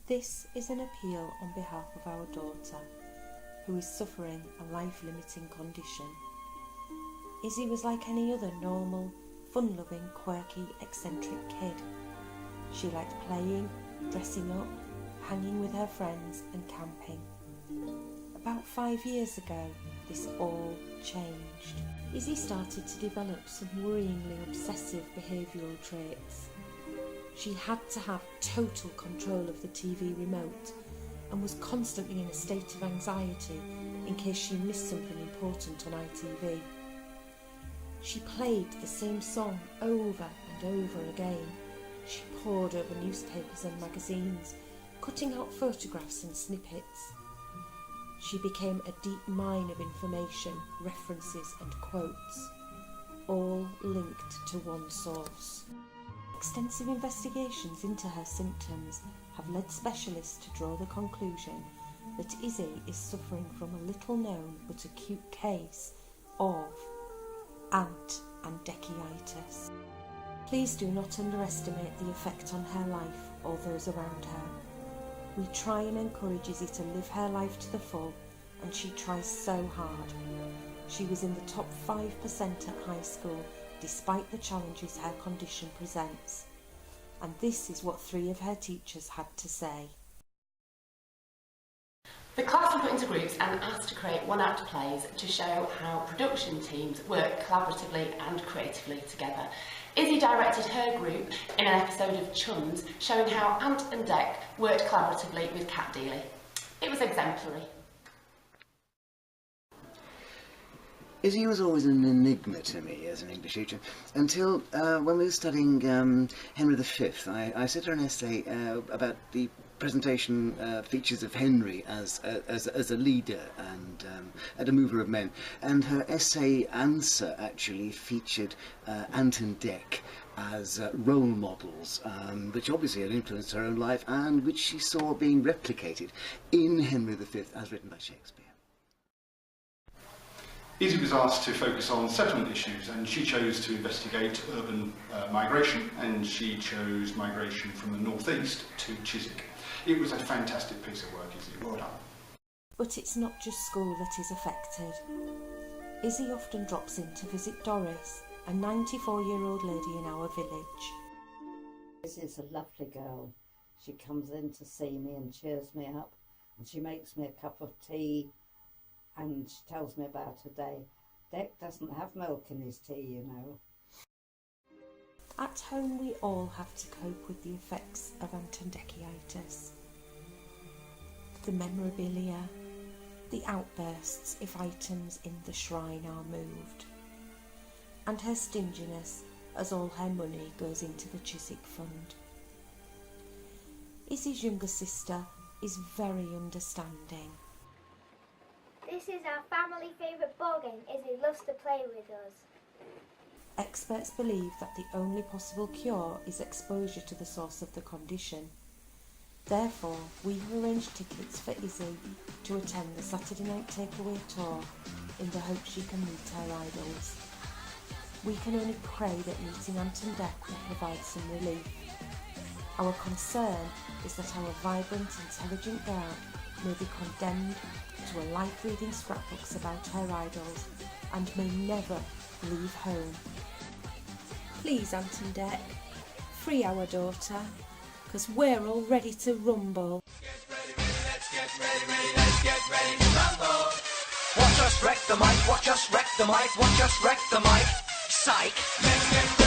This is an appeal on behalf of our daughter, who is suffering a life-limiting condition. Izzy was like any other normal, fun-loving, quirky, eccentric kid. She liked playing, dressing up, hanging with her friends and camping. About 5 years ago, this all changed. Izzy started to develop some worryingly obsessive behavioural traits. She had to have total control of the TV remote and was constantly in a state of anxiety in case she missed something important on ITV. She played the same song over and over again. She pored over newspapers and magazines, cutting out photographs and snippets. She became a deep mine of information, references and quotes, all linked to one source. Extensive investigations into her symptoms have led specialists to draw the conclusion that Izzy is suffering from a little-known but acute case of ant-and-decyitis. Please do not underestimate the effect on her life or those around her. We try and encourage Izzy to live her life to the full, and she tries so hard. She was in the top 5% at high school, despite the challenges her condition presents. And this is what 3 of her teachers had to say. The class were put into groups and asked to create one-act plays to show how production teams work collaboratively and creatively together. Izzy directed her group in an episode of Chums, showing how Ant and Dec worked collaboratively with Cat Deeley. It was exemplary. Izzy was always an enigma to me as an English teacher, until when we were studying Henry V. I sent her an essay about the presentation features of Henry as a leader and a mover of men, and her essay answer actually featured Ant and Dec as role models, which obviously had influenced her own life and which she saw being replicated in Henry V as written by Shakespeare. Izzy was asked to focus on settlement issues, and she chose to investigate urban migration, and she chose migration from the northeast to Chiswick. It was a fantastic piece of work, Izzy. Well done. But it's not just school that is affected. Izzy often drops in to visit Doris, a 94-year-old lady in our village. This is a lovely girl. She comes in to see me and cheers me up, and she makes me a cup of tea and she tells me about her day. Dec doesn't have milk in his tea, you know. At home we all have to cope with the effects of ant-and-decyitis. The memorabilia, the outbursts if items in the shrine are moved, and her stinginess as all her money goes into the Chiswick Fund. Izzy's younger sister is very understanding. This is our family favourite ball game. Izzy loves to play with us. Experts believe that the only possible cure is exposure to the source of the condition. Therefore, we have arranged tickets for Izzy to attend the Saturday night takeaway tour in the hope she can meet her idols. We can only pray that meeting Ant and Dec will provide some relief. Our concern is that our vibrant, intelligent girl may be condemned to a life reading scrapbooks about her idols and may never leave home. Please, Ant and Dec, free our daughter, because we're all ready to rumble. Let's get ready to rumble. Watch us wreck the mic, watch us wreck the mic, watch us wreck the mic. Psych. Let's get